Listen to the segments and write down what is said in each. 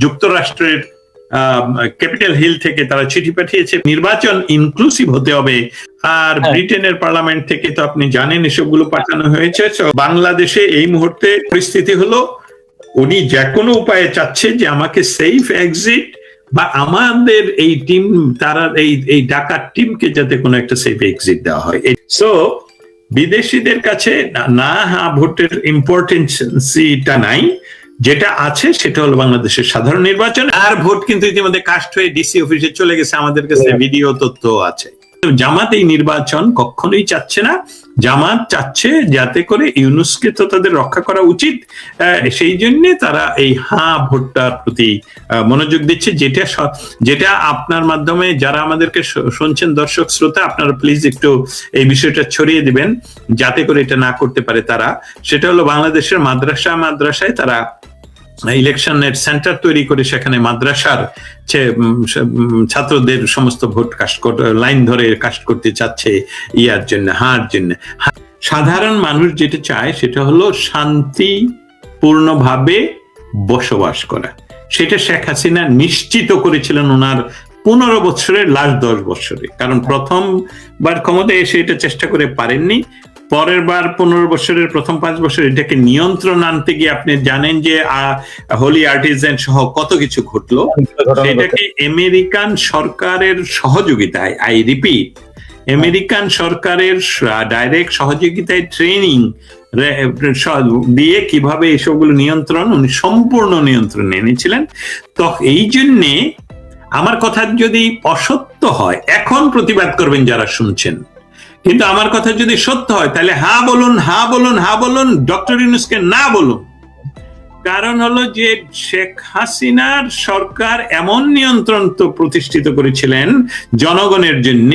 যুক্তরাষ্ট্রের capital hill থেকে তারা চিঠি পাঠিয়েছে, নির্বাচন ইনক্লুসিভ হতে হবে। আর ব্রিটেনের পার্লামেন্ট থেকে তো আপনি জানেন এসবগুলো পাঠানো হয়েছে। বাংলাদেশে এই মুহূর্তে পরিস্থিতি হলো উনি যে কোনো উপায়ে চাচ্ছে যে আমাকে সেফ এক্সিট বা আমাদের এই টিম, তারা এই ডাকাত টিমকে যাতে কোনো একটা সেফ এক্সিট দেওয়া হয়। সো বিদেশিদের কাছে না ভোটের ইম্পর্টেন্সিটা নাই, যেটা আছে সেটা হলো বাংলাদেশের সাধারণ নির্বাচন। আর ভোট কিন্তু ইতিমধ্যে কাস্ট হয়ে ডিসি অফিসে চলে গেছে, আমাদের কাছে ভিডিও তথ্য আছে। জামাত এই নির্বাচন কখনোই চাচ্ছে না। জামাত চাচ্ছে যাতে করে ইউনূসকে তো তাদের রক্ষা করা উচিত, সেই জন্য তারা এই ভোটটার প্রতি মনোযোগ দিচ্ছে। যেটা আপনার মাধ্যমে যারা আমাদেরকে শুনছেন দর্শক শ্রোতা, আপনারা প্লিজ একটু এই বিষয়টা ছড়িয়ে দিবেন যাতে করে এটা না করতে পারে তারা। সেটা হলো বাংলাদেশের মাদ্রাসায় তারা ইলেকশনের সেন্টার তৈরি করে সেখানে মাদ্রাসার ছাত্রদের সমস্ত ভোট কাস্ট লাইন ধরে কাস্ট করতে চাচ্ছে হার জন্য। সাধারণ মানুষ যেটা চায় সেটা হলো শান্তিপূর্ণভাবে বসবাস করা। সেটা শেখ হাসিনা নিশ্চিত করেছিলেন ওনার 15 বছরের লাস্ট 10 বছরে, কারণ প্রথমবার ক্ষমতায় এসে এটা চেষ্টা করে পারেননি। পরের বার 15 বছরের প্রথম 5 বছর এটাকে নিয়ন্ত্রণ আনতে গিয়ে আপনি জানেন যে হোলি আর্টিজান সহ কত কিছু ঘটলো। সেটাকে আমেরিকান সরকারের সহযোগিতায়, আই রিপিট, আমেরিকান সরকারের ডাইরেক্ট সহযোগিতায় ট্রেনিং দিয়ে কিভাবে এসবগুলো উনি সম্পূর্ণ নিয়ন্ত্রণে এনেছিলেন। তো এই জন্যে আমার কথা যদি অসত্য হয় এখন প্রতিবাদ করবেন যারা শুনছেন, কিন্তু আমার কথা যদি সত্য হয় তাহলে বলুন ডক্টর ইউনূসকে না বলুন। কারণ হলো যে শেখ হাসিনার সরকার এমন নিয়ন্ত্রণ তো প্রতিষ্ঠিত করেছিলেন জনগণের জন্য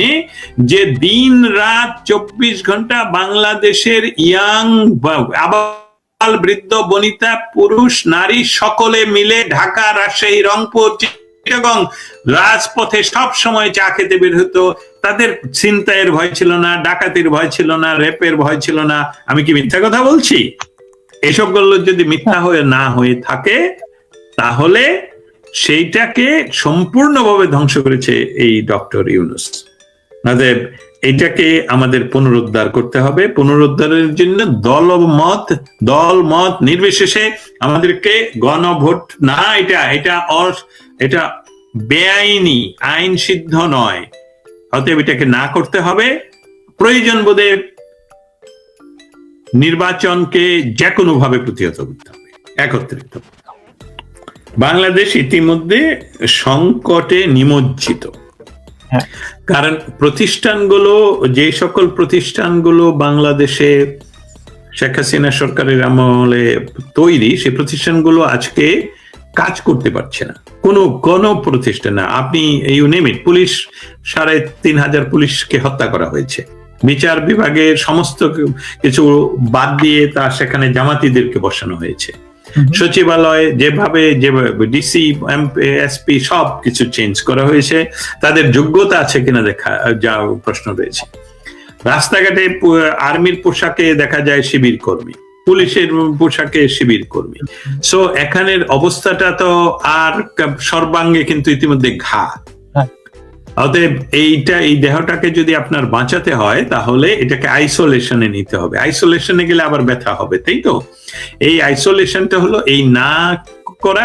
যে দিন রাত 24 ঘন্টা বাংলাদেশের ইয়াং আবাল বৃদ্ধ বনিতা পুরুষ নারী সকলে মিলে ঢাকা, রাজশাহী, রংপুর, চিটাগং রাজপথে সব সময় চা খেতে বের হতো। তাদের ছিনতাইয়ের ভয় ছিল না, ডাকাতির ভয় ছিল না, রেপের ভয় ছিল না। আমি কি মিথ্যা কথা বলছি? এসবগুলো যদি মিথ্যা না হয়ে থাকে তাহলে সেইটাকে সম্পূর্ণভাবে ধ্বংস করেছে এই ডক্টর ইউনূস। এটাকে আমাদের পুনরুদ্ধার করতে হবে। পুনরুদ্ধারের জন্য দলমত নির্বিশেষে আমাদেরকে গণভোট না, এটা বেআইনি, আইন সিদ্ধ নয়, অতএব এটাকে না করতে হবে। প্রয়োজন বোধে নির্বাচনকে যে কোনো ভাবে প্রতিহত করতে হবে, একত্রিত। বাংলাদেশ ইতিমধ্যে সংকটে নিমজ্জিত, কারণ যে সকল প্রতিষ্ঠানগুলো বাংলাদেশে শেখ হাসিনা সরকারের আমলে তৈরি, সেই প্রতিষ্ঠানগুলো আজকে কাজ করতে পারছে না। কোন প্রতিষ্ঠান না। আপনি পুলিশ 3500 পুলিশকে হত্যা করা হয়েছে, বিচার বিভাগের সমস্ত কিছু বাদ দিয়ে সেখানে জামাতিদেরকে বসানো হয়েছে। সচিবালয় যেভাবে ডিসি, এসপি সব কিছু চেঞ্জ করা হয়েছে। তাদের যোগ্যতা আছে কিনা যা প্রশ্ন রয়েছে। রাস্তাঘাটে আর্মির পোশাকে দেখা যায় শিবির কর্মী, পুলিশের পোশাকে শিবির কর্মী। সো এখানের অবস্থাটা তো আর সর্বাঙ্গে কিন্তু ইতিমধ্যে ঘা। অতএব এই দেহটাকে যদি আপনার বাঁচাতে হয় তাহলে এটাকে আইসোলেশনে নিতে হবে। আইসোলেশনে গেলে আবার ব্যথা হবে, তাই তো? এই আইসোলেশনটা হলো এই না করা।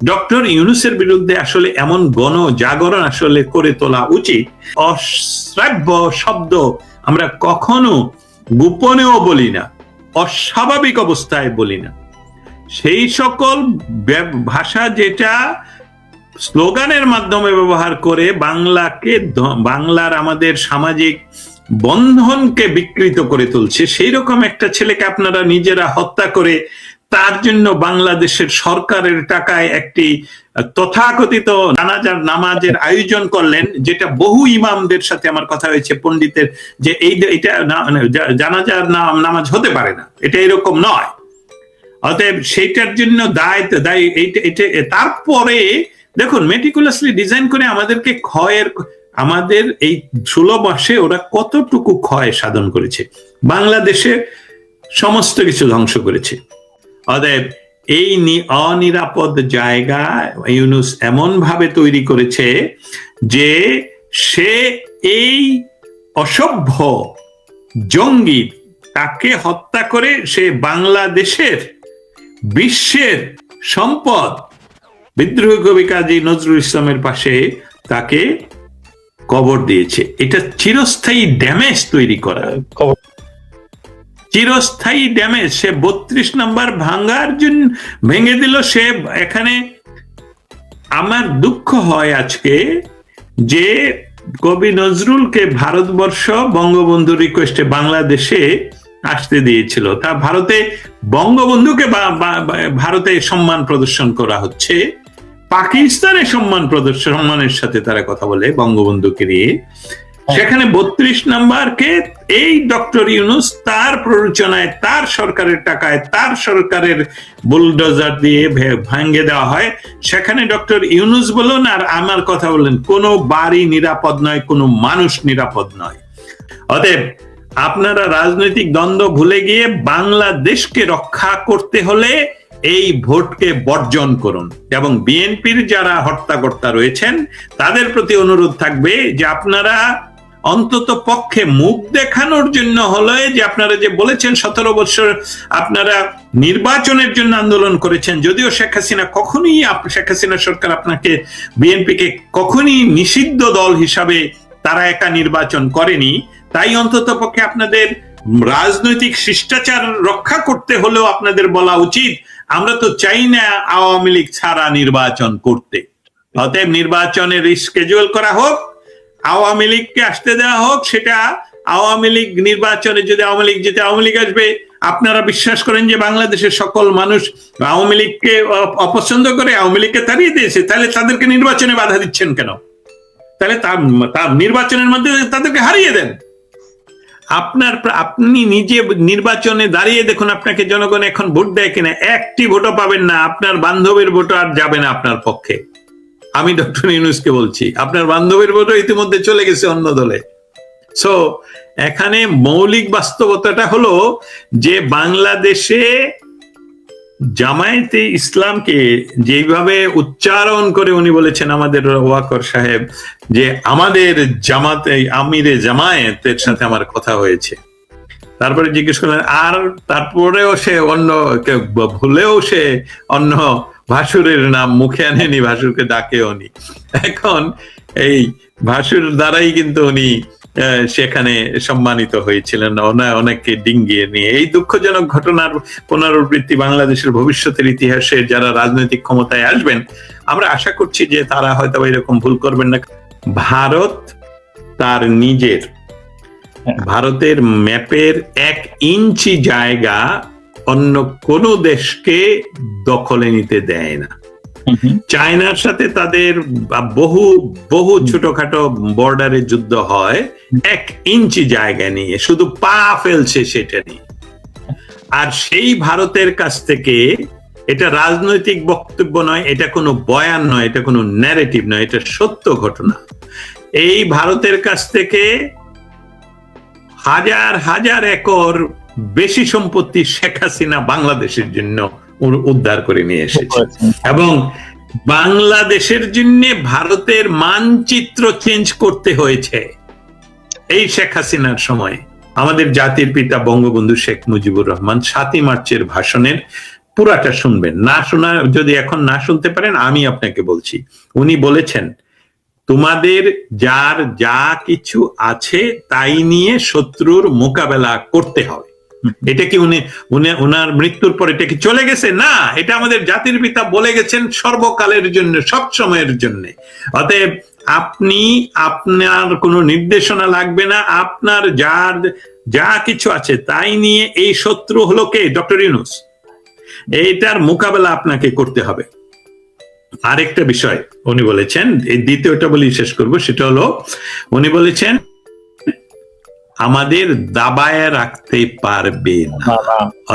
ডক্টর ইউনূসের বিরুদ্ধে আসলে এমন গণজাগরণ আসলে করে তোলা উচিত। অশ্রাব্য শব্দ আমরা কখনো গোপনেও বলি না, অস্বাভাবিক অবস্থায় বলি না। সেই সকল ভাষা যেটা স্লোগানের মাধ্যমে ব্যবহার করে বাংলার আমাদের সামাজিক বন্ধনকে বিকৃত করে তুলছে, সেই রকম একটা ছেলেকে আপনারা নিজেরা হত্যা করে তার জন্য বাংলাদেশের সরকারের টাকায় একটি তথাকথিত জানাজার নামাজের আয়োজন করলেন, যেটা বহু ইমামদের সাথে আমার কথা হয়েছে, পণ্ডিতের, যে এইটা জানাজার নামাজ হতে পারে না, এটা এরকম নয়। অতএব সেইটার জন্য দায় তারপরে দেখুন মেটিকুলাসলি ডিজাইন করে আমাদেরকে আমাদের এই 16 মাসে ওরা কতটুকু ক্ষয় সাধন করেছে, বাংলাদেশের সমস্ত কিছু ধ্বংস করেছে। অতএব এই অনিরাপদ জায়গা ইউনূস এমন ভাবে তৈরি করেছে যে সে এই অসভ্য জঙ্গি তাকে হত্যা করে সে বাংলাদেশের বিশ্বের সম্পদ বিদ্রোহী কবি কাজী নজরুল ইসলামের পাশে তাকে কবর দিয়েছে। এটা চিরস্থায়ী ড্যামেজ তৈরি করা, চিরস্থায়ী ড্যামেজ। সে 32 নম্বর ভাঙার জন্য ভেঙে দিল সে। এখানে আমার দুঃখ হয় আজকে যে কবি নজরুলকে ভারতবর্ষ বঙ্গবন্ধু রিকোয়েস্টে বাংলাদেশে আসতে দিয়েছিল, তা ভারতে বঙ্গবন্ধুকে ভারতে সম্মান প্রদর্শন করা হচ্ছে, পাকিস্তানে সম্মানের সাথে তারা কথা বলে বঙ্গবন্ধুকে নিয়ে। সেখানে 32 নম্বরকে এই ডক্টর ইউনূস তার প্ররোচনায়, তার সরকারের টাকায়, তার সরকারের বুলডোজার দিয়ে ভাঙ্গে দেওয়া হয়। সেখানে ডক্টর ইউনূস বলুন আর আমার কথা বলেন, কোনো বাড়ি নিরাপদ নয়, কোনো মানুষ নিরাপদ নয়। অতএব আপনারা রাজনৈতিক দ্বন্দ্ব ভুলে গিয়ে বাংলাদেশকে রক্ষা করতে হলে এই ভোটকে বর্জন করুন। এবং বিএনপির যারা হর্তাকর্তা রয়েছেন তাদের প্রতি অনুরোধ থাকবে যে আপনারা অন্তত পক্ষে মুখ দেখানোর জন্য হলে, যে আপনারা যে বলেছেন 17 বছর আপনারা নির্বাচনের জন্য আন্দোলন করেছেন, যদিও শেখ হাসিনা সরকার আপনাকে, বিএনপিকে কখনই নিষিদ্ধ দল হিসাবে তারা একা নির্বাচন করেনি, তাই অন্তত পক্ষে আপনাদের রাজনৈতিক শিষ্টাচার রক্ষা করতে হলেও আপনাদের বলা উচিত আমরা তো চাই না আওয়ামী লীগ ছাড়া নির্বাচন করতে। অতএব নির্বাচনের স্কেজুয়াল করা হোক, আওয়ামী লীগকে আসতে দেওয়া হোক। সেটা আওয়ামী লীগ নির্বাচনে যদি আওয়ামী লীগ যেতে আওয়ামী লীগ আসবে, আপনারা বিশ্বাস করেন যে বাংলাদেশের সকল মানুষ আওয়ামী লীগকে অপছন্দ করে, আওয়ামী লীগকে তাড়িয়ে দিয়েছে, তাহলে তাদেরকে নির্বাচনে বাধা দিচ্ছেন কেন? তাহলে তার নির্বাচনের মধ্যে তাদেরকে হারিয়ে দেন। আপনি নিজে নির্বাচনে দাঁড়িয়ে দেখুন আপনাকে জনগণ এখন ভোট দেয় কিনা, একটি ভোটও পাবেন না। আপনার বান্ধবীর ভোটও আর যাবে না আপনার পক্ষে। আমি ডক্টর ইউনূসকে বলছি, আপনার বান্ধবীর ভোটও ইতিমধ্যে চলে গেছে অন্য দলে। সো এখানে মৌলিক বাস্তবতাটা হলো যে বাংলাদেশে জামায়াতে ইসলামকে যেভাবে উচ্চারণ করে উনি বলেছেন, আমাদের ওয়াকর সাহেব, যে আমাদের জামাতে আমিরে জামায়াতের সাথে আমার কথা হয়েছে, তারপরে জিজ্ঞেস করলেন আর তারপরেও সে অন্য ভুলেও সে অন্য ভাসুরের নাম মুখে আনেনি, ভাসুরকে ডাকেও নি। এখন এই ভাসুর দ্বারাই কিন্তু উনি সেখানে সম্মানিত হয়েছিলেন, অনেককে ডিঙ্গিয়ে নিয়ে। এই দুঃখজনক ঘটনার পুনরাবৃত্তি বাংলাদেশের ভবিষ্যতের ইতিহাসে যারা রাজনৈতিক ক্ষমতায় আসবেন, আমরা আশা করছি যে তারা হয়তো এরকম ভুল করবেন না। ভারত তার নিজের, ভারতের ম্যাপের 1 ইঞ্চি জায়গা অন্য কোনো দেশকে দখলে নিতে দেয় না। চায়নার সাথে তাদের বহু বহু ছোটখাটো বর্ডারে যুদ্ধ হয় 1 ইঞ্চি জায়গা নিয়ে, শুধু পা ফেলছে সেটা নিয়ে। আর সেই ভারতের কাছ থেকে, এটা রাজনৈতিক বক্তব্য নয়, এটা কোনো বয়ান নয়, এটা কোনো ন্যারেটিভ নয়, এটা সত্য ঘটনা। এই ভারতের কাছ থেকে হাজার হাজার একর বেশি সম্পত্তি শেখ হাসিনা বাংলাদেশের জন্য উদ্ধার করে নিয়ে এসেছে, এবং বাংলাদেশের জন্য ভারতের মানচিত্র চেঞ্জ করতে হয়েছে এই শেখ হাসিনার সময়। আমাদের জাতির পিতা বঙ্গবন্ধু শেখ মুজিবুর রহমান 7ই মার্চের ভাষণের পুরাটা শুনবেন, না শোনা যদি এখন না শুনতে পারেন আমি আপনাকে বলছি। উনি বলেছেন তোমাদের যার যা কিছু আছে তাই নিয়ে শত্রুর মোকাবেলা করতে হবে। এটা কি উনার মৃত্যুর পর এটা কি চলে গেছে? না, এটা আমাদের জাতির পিতা বলে গেছেন সর্বকালের জন্য, সব সময়ের জন্য। অতএব আপনার কোনো নির্দেশনা লাগবে না, আপনার যার যা কিছু আছে তাই নিয়ে এই শত্রু হলো কে? ডক্টর ইউনূস। এইটার মোকাবেলা আপনাকে করতে হবে। আরেকটা বিষয় উনি বলেছেন, এই দ্বিতীয়টা বলি শেষ করবো, সেটা হলো উনি বলেছেন আমাদের দাবায় রাখতে পারবে না।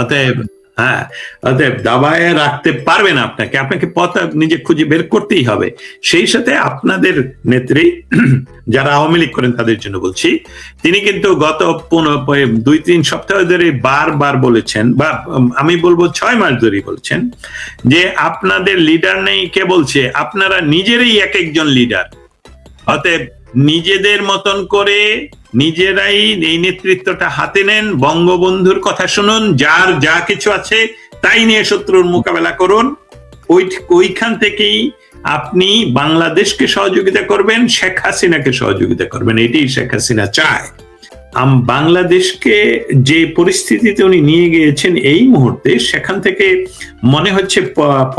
অতএব হ্যাঁ, অতএব দাবায় রাখতে পারবে না আপনাকে, আপনাকে পথ নিজে খুঁজে বের করতেই হবে। সেই সাথে আপনাদের নেত্রী যারা আওয়ামী লীগ করেন তাদের জন্য বলছি, তিনি কিন্তু গত 2-3 সপ্তাহ ধরে বারবার বলেছেন, বা আমি বলবো 6 মাস ধরে বলছেন যে আপনাদের লিডার নেই। কে বলছে? আপনারা নিজেরাই এক একজন লিডার। অতএব নিজেদের মতন করে নিজেরাই এই নেতৃত্বটা হাতে নেন, বঙ্গবন্ধুর কথা শুনুন, যার যা কিছু আছে তাই নিয়ে শত্রুর মোকাবেলা করুন। ওইখান থেকেই আপনি বাংলাদেশকে সহযোগিতা করবেন, শেখ হাসিনাকে সহযোগিতা করবেন। এটাই শেখ হাসিনা চায়। বাংলাদেশকে যে পরিস্থিতিতে উনি নিয়ে গিয়েছেন এই মুহূর্তে, সেখান থেকে মনে হচ্ছে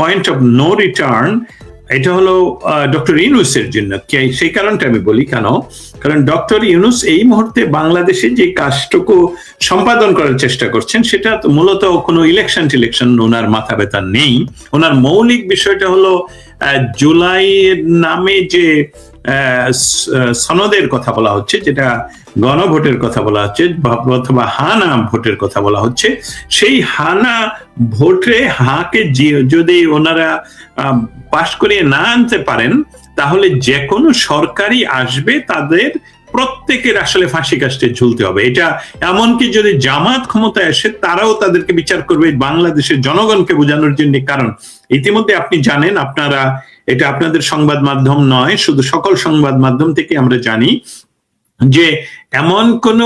পয়েন্ট অফ নো রিটার্ন এটা হলো ডক্টর ইউনূসের জন্য। সেই কারণটা আমি বলি কেন, কারণ ডক্টর ইউনূস এই মুহূর্তে বাংলাদেশে যে কাজটুকু সম্পাদন করার চেষ্টা করছেন সেটা তো মূলত কোনো ইলেকশন ওনার মাথা ব্যথা নেই। ওনার মৌলিক বিষয়টা হলো জুলাইয়ের নামে যে সনদের কথা বলা হচ্ছে, যেটা গণভোটের কথা বলা হচ্ছে অথবা হানা ভোটের কথা বলা হচ্ছে, সেই হানা ভোটে হাকে যদি ওনারা পাশ করিয়ে না আনতে পারেন, তাহলে যে কোনো সরকারই আসবে তাদের প্রত্যেকের আসলে ফাঁসি কাস্টে ঝুলতে হবে। এটা এমনকি যদি জামাত ক্ষমতায় আসে তারাও তাদেরকে বিচার করবে বাংলাদেশের জনগণকে বোঝানোর জন্য। কারণ ইতিমধ্যে আপনি জানেন, আপনারা এটা আপনাদের সংবাদ মাধ্যম নয়, শুধু সকল সংবাদ মাধ্যম থেকে আমরা জানি যে এমন কোন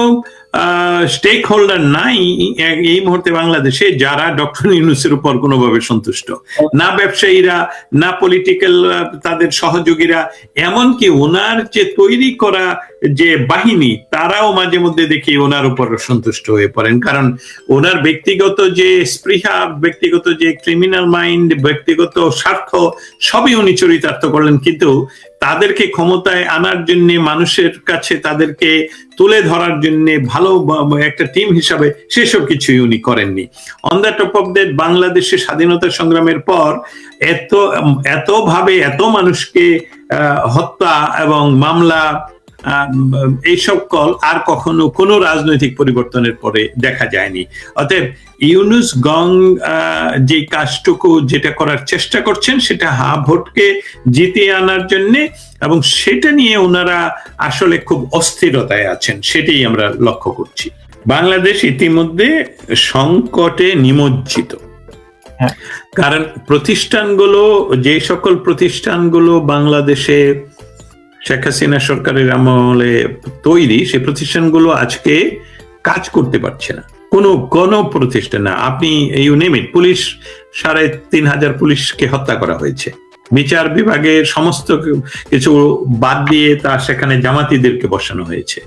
স্টেক হোল্ডার নাই এই মুহূর্তে বাংলাদেশে যারা ডক্টর ইউনূসের উপর কোনোভাবে সন্তুষ্ট, না ব্যবসায়ীরা, না পলিটিক্যাল তাদের সহযোগীরা, এমনকি ওনার যে তৈরি করা যে বাহিনী তারাও মাঝে মধ্যে দেখি ওনার উপর সন্তুষ্ট হয়ে পড়েন। কারণ ওনার ব্যক্তিগত যে স্পৃহা, ব্যক্তিগত যে ক্রিমিনাল মাইন্ড, ব্যক্তিগত স্বার্থ সবই উনি চরিতার্থ করলেন, কিন্তু তাদেরকে ক্ষমতায় আনার জন্য, মানুষের কাছে তাদেরকে তুলে ধরার জন্য ভালো একটা টিম হিসাবে সেসব কিছুই উনি করেননি। On the top of that, বাংলাদেশের স্বাধীনতা সংগ্রামের পর এত ভাবে এত মানুষকে হত্যা এবং মামলা, এইসব কল আর কখনো কোনো রাজনৈতিক পরিবর্তনের পরে দেখা যায়নি। অতএব ইউনূস গং যে কাজটুকু যেটা করার চেষ্টা করছেন সেটা ভোটকে জিতিয়ে আনার জন্য, এবং সেটা নিয়ে ওনারা আসলে খুব অস্থিরতায় আছেন, সেটাই আমরা লক্ষ্য করছি। বাংলাদেশ ইতিমধ্যে সংকটে নিমজ্জিত। কারণ প্রতিষ্ঠানগুলো, যে সকল প্রতিষ্ঠানগুলো বাংলাদেশে শেখ হাসিনা সরকারের আমলে তৈরি, সেই প্রতিষ্ঠানগুলো আজকে কাজ করতে পারছে না। কোনো প্রতিষ্ঠান না। আপনি ইউ নেম ইট, পুলিশ ৩,৫০০ পুলিশকে হত্যা করা হয়েছে, বিচার বিভাগের সমস্ত কিছু বাদ দিয়ে তার সেখানে জামাতিদেরকে বসানো হয়েছে,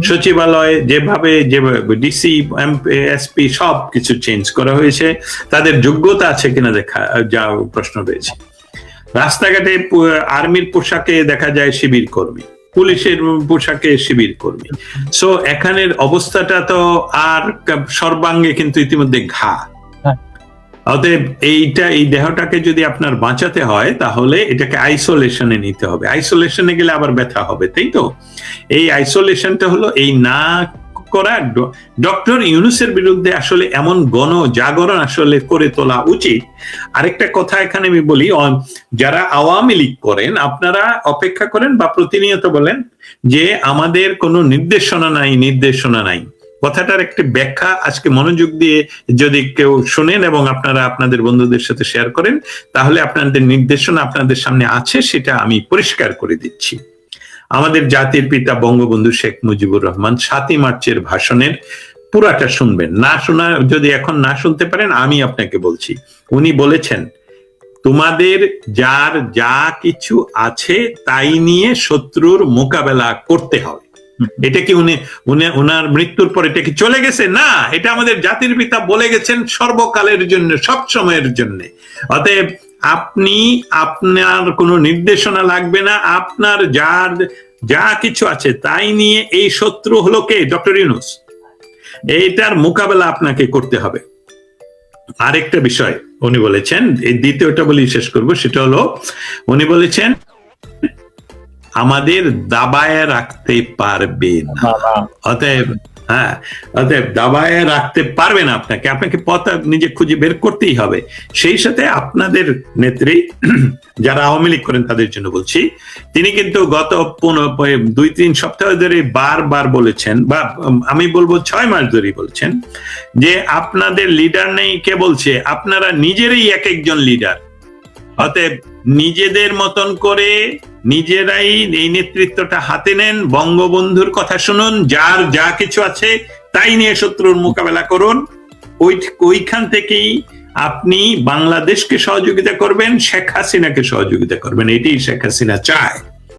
সচিবালয় যেভাবে ডিসি, এসপি সব কিছু চেঞ্জ করা হয়েছে, তাদের যোগ্যতা আছে কিনা দেখা যা প্রশ্ন রয়েছে। রাস্তাঘাটে আর্মির পোশাকে দেখা যায় শিবির কর্মী, পুলিশের পোশাকে শিবির কর্মী। সো এখানের অবস্থাটা তো আর সর্বাঙ্গে কিন্তু ইতিমধ্যে ঘা। অতএব এই দেহটাকে যদি আপনার বাঁচাতে হয় তাহলে এটাকে আইসোলেশনে নিতে হবে। আইসোলেশনে গেলে আবার ব্যথা হবে, তাই তো? এই আইসোলেশনটা হলো এই না করা। ডক্টর ইউনূসের বিরুদ্ধে আসলে এমন গণজাগরণ আসলে করে তোলা উচিত। আরেকটা কথা এখানে আমি বলি, যারা আওয়ামী লীগ করেন আপনারা অপেক্ষা করেন বা প্রতিনিয়ত বলেন যে আমাদের কোনো নির্দেশনা নাই। কথাটার একটা ব্যাখ্যা আজকে মনোযোগ দিয়ে যদি কেউ শোনেন এবং আপনারা আপনাদের বন্ধুদের সাথে শেয়ার করেন, তাহলে আপনাদের নির্দেশনা আপনাদের সামনে আছে, সেটা আমি পরিষ্কার করে দিচ্ছি। আমাদের জাতির পিতা বঙ্গবন্ধু শেখ মুজিবুর রহমান 7ই মার্চের ভাষণের পুরাটা শুনবেন। যদি এখন না শুনতে পারেন, আমি আপনাকে বলছি, উনি বলেছেন তোমাদের যার যা কিছু আছে তাই নিয়ে শত্রুর মোকাবেলা করতে হবে। এটা কি উনার মৃত্যুর পর এটা কি চলে গেছে? না, এটা আমাদের জাতির পিতা বলে গেছেন সর্বকালের জন্য, সব সময়ের জন্য। অতএব আপনার কোনো নির্দেশনা লাগবে না, আপনার যা কিছু আছে তাই নিয়ে এই শত্রু হলো কে? ডক্টর ইউনূস। এইটার মোকাবেলা আপনাকে করতে হবে। আরেকটা বিষয় উনি বলেছেন, এই দ্বিতীয়টা বলি শেষ করব, সেটা হলো উনি বলেছেন আমাদের দাবায় রাখতে পারবে না। অতএব হ্যাঁ, অতএব দাবায় রাখতে পারবে না আপনাকে, আপনাকে পথ নিজে খুঁজে বের করতেই হবে। সেই সাথে আপনাদের নেত্রী যারা আওয়ামী লীগ করেন তাদের জন্য বলছি, তিনি কিন্তু গত 2-3 সপ্তাহ ধরে বারবার বলেছেন, বা আমি বলবো 6 মাস ধরে বলছেন, যে আপনাদের লিডার নেই। কে বলছে? আপনারা নিজেরই এক একজন লিডার। অতএব নিজেদের মতন করে নিজেরাই এই নেতৃত্বটা হাতে নেন, বঙ্গবন্ধুর কথা শুনুন, যার যা কিছু আছে তাই নিয়ে শত্রুর মোকাবেলা করুন। ওইখান থেকেই আপনি বাংলাদেশকে সহযোগিতা করবেন, শেখ হাসিনাকে সহযোগিতা করবেন। এটাই শেখ হাসিনা চায়।